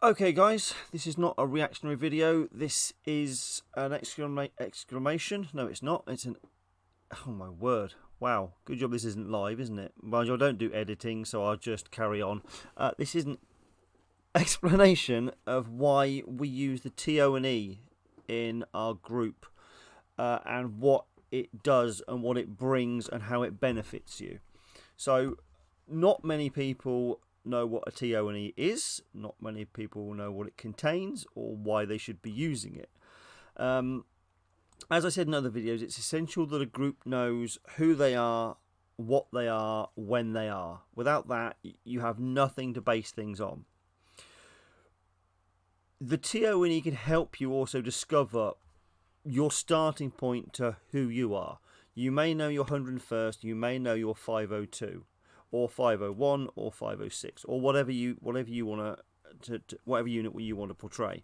Okay guys, this is not a reactionary video, this is an exclamation, no it's not, it's an, oh my word, wow, good job this isn't live, isn't it? Mind you, I don't do editing, so I'll just carry on. This is an explanation of why we use the TO&E in our group, and what it does and what it brings and how it benefits you. So, not many people know what a TO&E is, not many people know what it contains or why they should be using it. As I said in other videos, it's essential that a group knows who they are, what they are, when they are. Without that, you have nothing to base things on. The TO&E can help you also discover your starting point to who you are. You may know your 101st, you may know your 502. Or 501 or 506 or whatever you want to whatever unit you want to portray.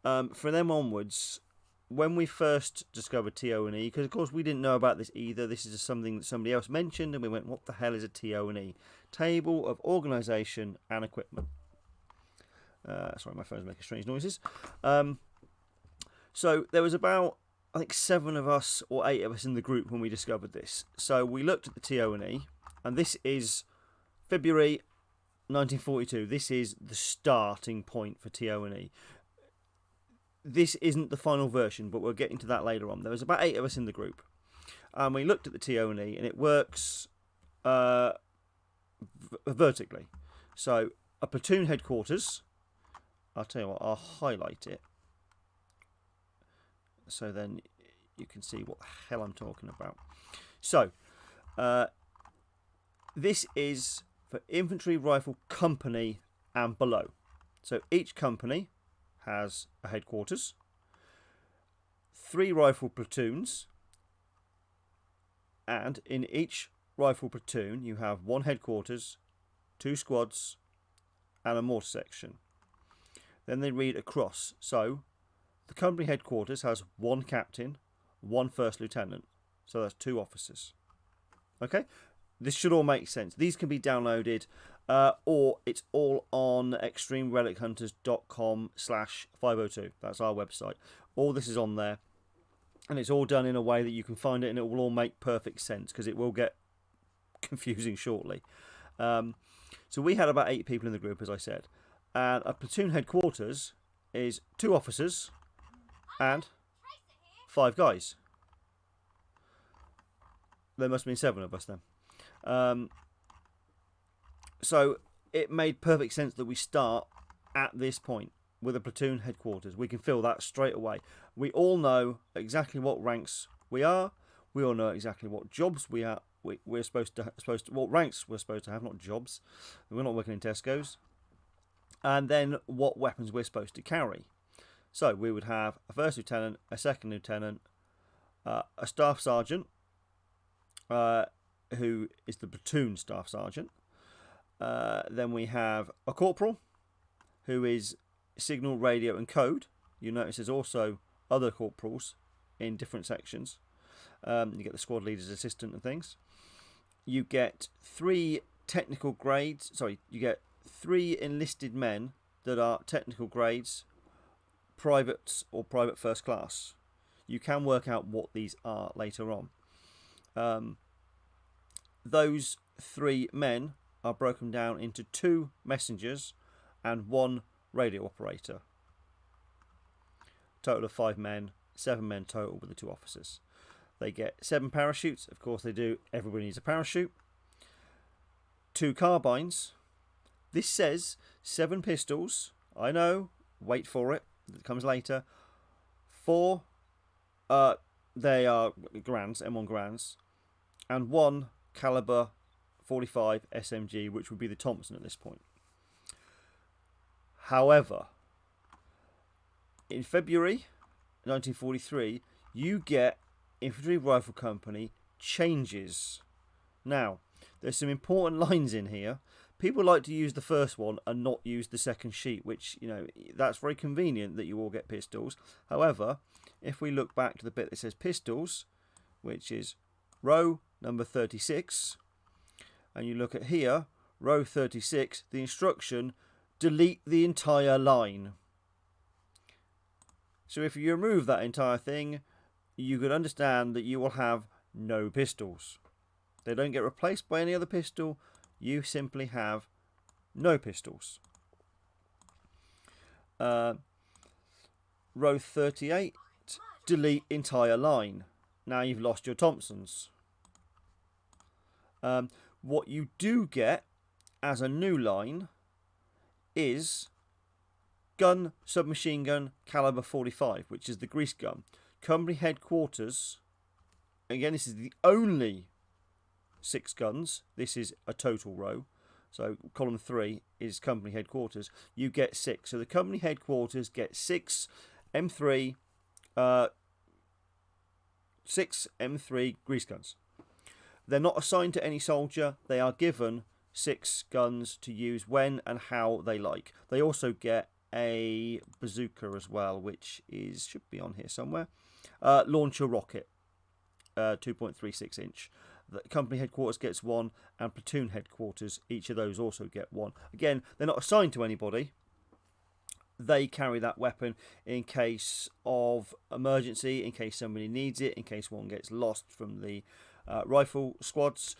From them onwards, when we first discovered TO&E, because of course we didn't know about this either, this is just something that somebody else mentioned and we went, what the hell is a TO&E? Table of Organisation and Equipment. Sorry, my phone's making strange noises. So there was about, I think, 7 of us or 8 of us in the group when we discovered this. So we looked at the TO&E. And this is February 1942. This is the starting point for TO&E. This isn't the final version, but we'll get into that later on. There was about 8 of us in the group. And we looked at the TO&E, and it works vertically. So a platoon headquarters, I'll tell you what, I'll highlight it. So then you can see what the hell I'm talking about. So, this is for infantry rifle company and below. So each company has a headquarters, 3 rifle platoons, and in each rifle platoon you have 1 headquarters, 2 squads, and a mortar section. Then they read across. So the company headquarters has 1 captain, 1 first lieutenant. So that's 2 officers. Okay? This should all make sense. These can be downloaded, or it's all on extremerelichunters.com/502. That's our website. All this is on there, and it's all done in a way that you can find it, and it will all make perfect sense because it will get confusing shortly. So we had about 8 people in the group, as I said, and a platoon headquarters is 2 officers and 5 guys. There must have been 7 of us then. So it made perfect sense that we start at this point with a platoon headquarters. We can feel that straight away. We all know exactly what ranks we are. We all know exactly what jobs we are. We're supposed to what ranks we're supposed to have, not jobs. We're not working in Tesco's. And then what weapons we're supposed to carry. So we would have a first lieutenant, a second lieutenant, a staff sergeant, who is the platoon staff sergeant. Then we have a corporal, who is signal, radio and code. You notice there's also other corporals in different sections. You get the squad leader's assistant and things. You get 3 technical grades. Sorry, you get 3 enlisted men that are technical grades, privates or private first class. You can work out what these are later on. Those 3 men are broken down into 2 messengers and 1 radio operator. Total of 5 men, 7 men total with the 2 officers. They get 7 parachutes, of course they do, everybody needs a parachute. 2 carbines. This says 7 pistols, I know, wait for it, it comes later. 4, they are Grands, M1 Grands, and 1 caliber 45 SMG, which would be the Thompson at this point. However, in February 1943, you get Infantry Rifle Company changes. Now, there's some important lines in here. People like to use the first one and not use the second sheet, which, you know, that's very convenient that you all get pistols. However, if we look back to the bit that says pistols, which is row number 36, and you look at here, row 36, the instruction delete the entire line. So if you remove that entire thing, you could understand that you will have no pistols. They don't get replaced by any other pistol. You simply have no pistols. Row 38, delete entire line. Now you've lost your Thompsons. What you do get as a new line is gun, submachine gun, caliber 45, which is the grease gun. Company headquarters, again, this is the only 6 guns. This is a total row. So column 3 is company headquarters. You get 6. So the company headquarters get 6 M3, 6 M3 grease guns. They're not assigned to any soldier. They are given 6 guns to use when and how they like. They also get a bazooka as well, which should be on here somewhere. Launcher rocket, 2.36 inch. The company headquarters gets 1, and platoon headquarters, each of those also get 1. Again, they're not assigned to anybody. They carry that weapon in case of emergency, in case somebody needs it, in case one gets lost from the rifle squads.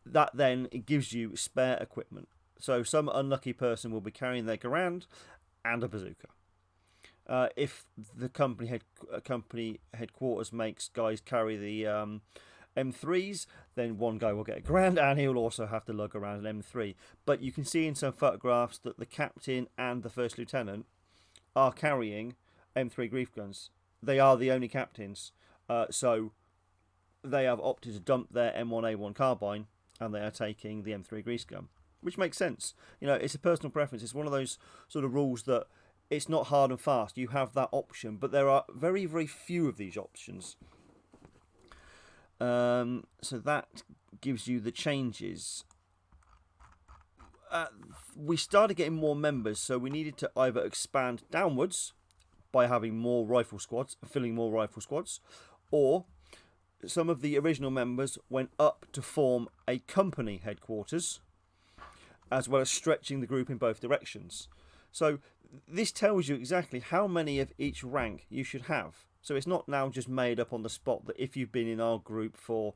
That then it gives you spare equipment. So some unlucky person will be carrying their Garand and a bazooka. If the company headquarters makes guys carry the M3s, then one guy will get a Garand and he'll also have to lug around an M3. But you can see in some photographs that the captain and the first lieutenant are carrying M3 grease guns. They are the only captains, so they have opted to dump their M1A1 carbine and they are taking the M3 grease gun, which makes sense. You know, it's a personal preference. It's one of those sort of rules that it's not hard and fast. You have that option, but there are very, very few of these options. So that gives you the changes. We started getting more members, so we needed to either expand downwards by having more rifle squads, filling more rifle squads, or some of the original members went up to form a company headquarters, as well as stretching the group in both directions. So this tells you exactly how many of each rank you should have. So it's not now just made up on the spot that if you've been in our group for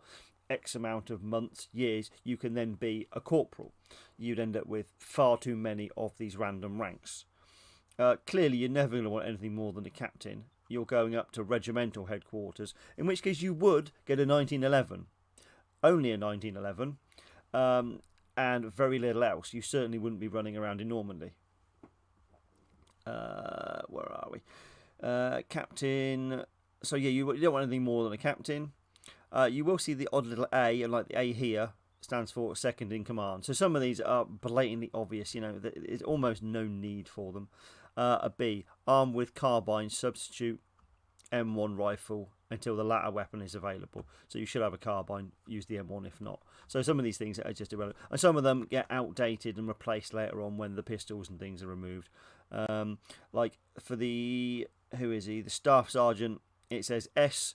X amount of months, years, you can then be a corporal. You'd end up with far too many of these random ranks. Clearly, you're never going to want anything more than a captain. You're going up to regimental headquarters, in which case you would get a 1911. Only a 1911, and very little else. You certainly wouldn't be running around in Normandy. Where are we? Captain. So yeah, you don't want anything more than a captain. You will see the odd little A, and like the A here stands for second in command. So some of these are blatantly obvious. You know, there's almost no need for them. A B, armed with carbine, substitute M1 rifle until the latter weapon is available. So you should have a carbine, use the M1 if not. So some of these things are just irrelevant. And some of them get outdated and replaced later on when the pistols and things are removed. Like for the, who is he? The staff sergeant, it says S,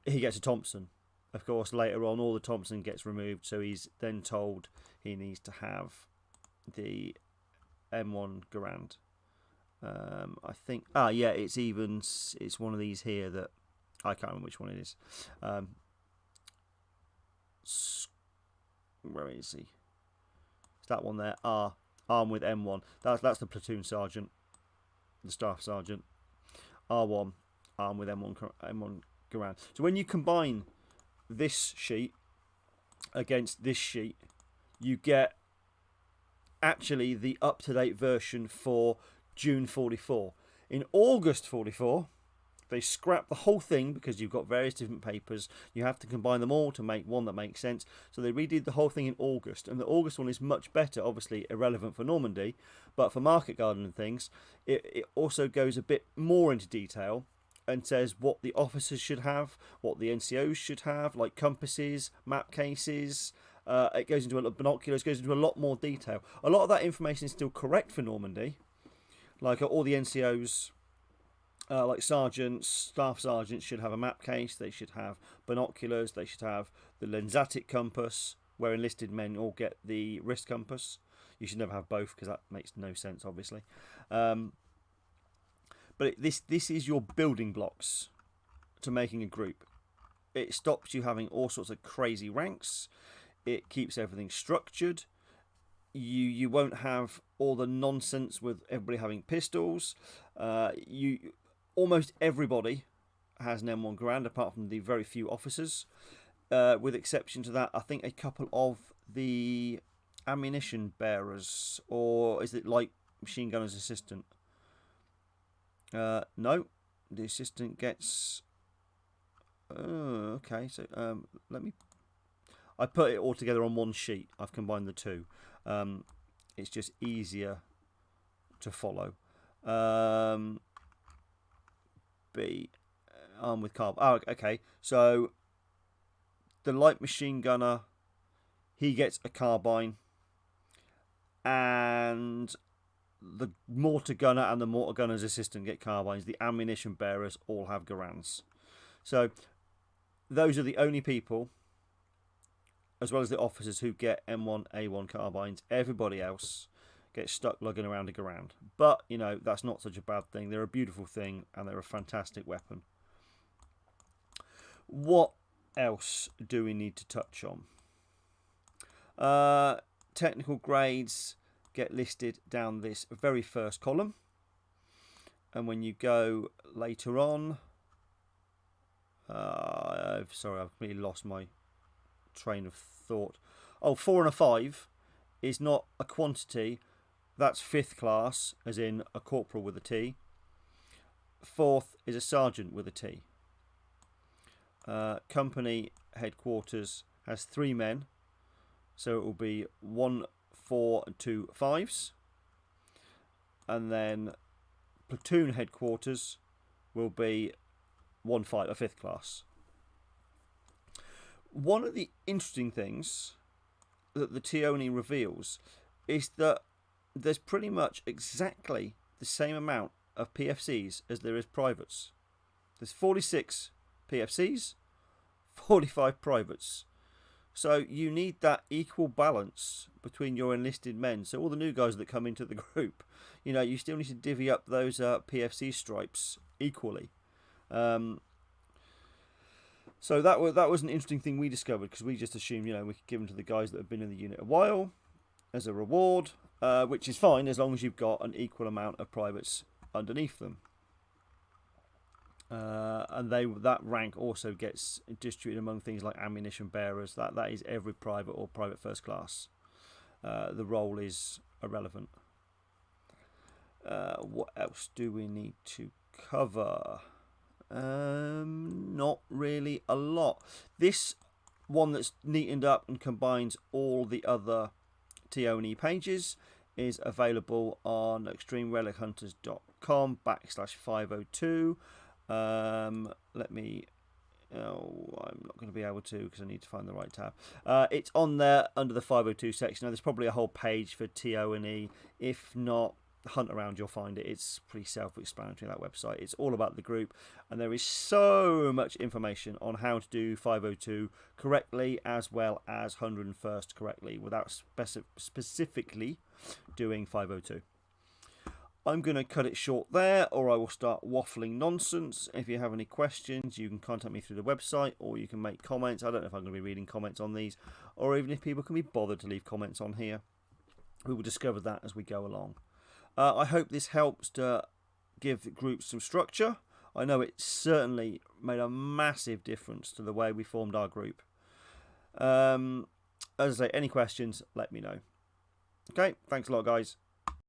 he gets a Thompson. Of course, later on, all the Thompson gets removed, so he's then told he needs to have the M1 Garand. I think, yeah, it's one of these here that I can't remember which one it is. Where is he? It's that one there. Armed with M1. That's the platoon sergeant, the staff sergeant. R1, armed with M1 Garand. So when you combine this sheet against this sheet, you get actually the up-to-date version for June 44. In August 44, they scrap the whole thing because you've got various different papers. You have to combine them all to make one that makes sense. So they redid the whole thing in August, and the August one is much better, obviously irrelevant for Normandy, but for Market Garden and things, it also goes a bit more into detail and says what the officers should have, what the NCOs should have, like compasses, map cases. It goes into binoculars, goes into a lot more detail. A lot of that information is still correct for Normandy. Like all the NCOs, like sergeants, staff sergeants should have a map case. They should have binoculars. They should have the lensatic compass, where enlisted men all get the wrist compass. You should never have both because that makes no sense, obviously. But this is your building blocks to making a group. It stops you having all sorts of crazy ranks. It keeps everything structured. You won't have all the nonsense with everybody having pistols. Almost everybody has an M1 Garand, apart from the very few officers. With exception to that, I think a couple of the ammunition bearers, or is it like machine gunner's assistant? No, the assistant gets. Okay, so let me. I put it all together on one sheet. I've combined the two. It's just easier to follow. B, armed with carb. Oh, okay. So the light machine gunner, he gets a carbine, and the mortar gunner and the mortar gunner's assistant get carbines. The ammunition bearers all have Garands. So those are the only people, as well as the officers, who get M1A1 carbines. Everybody else gets stuck lugging around a Garand. But, you know, that's not such a bad thing. They're a beautiful thing, and they're a fantastic weapon. What else do we need to touch on? Technical grades get listed down this very first column. And when you go later on... sorry, I've really lost my train of thought. Oh, 4 and a 5 is not a quantity. That's 5th class, as in a corporal with a T. 4th is a sergeant with a T. Company headquarters has 3 men, so it will be 1, 4 and 2 5s. And then platoon headquarters will be 1 5, a 5th class. One of the interesting things that the TO&E reveals is that there's pretty much exactly the same amount of PFCs as there is privates. There's 46 PFCs, 45 privates. So you need that equal balance between your enlisted men. So all the new guys that come into the group, you know, you still need to divvy up those PFC stripes equally. So that was an interesting thing we discovered, because we just assumed, you know, we could give them to the guys that have been in the unit a while as a reward, which is fine as long as you've got an equal amount of privates underneath them. And that rank also gets distributed among things like ammunition bearers. That is every private or private first class. The role is irrelevant. What else do we need to cover? Not really a lot. This one that's neatened up and combines all the other TO&E pages is available on extremerelichunters.com/502. Let me... Oh, I'm not going to be able to because I need to find the right tab. It's on there under the 502 section. Now, there's probably a whole page for TO&E. If not, hunt around, you'll find it. It's pretty self-explanatory, that website. It's all about the group, and there is so much information on how to do 502 correctly as well as 101st correctly without specifically doing 502. I'm going to cut it short there, or I will start waffling nonsense. If you have any questions, you can contact me through the website, or you can make comments. I don't know if I'm going to be reading comments on these, or even if people can be bothered to leave comments on here. We will discover that as we go along. I hope this helps to give the group some structure. I know it certainly made a massive difference to the way we formed our group. As I say, any questions, let me know. Okay, thanks a lot, guys.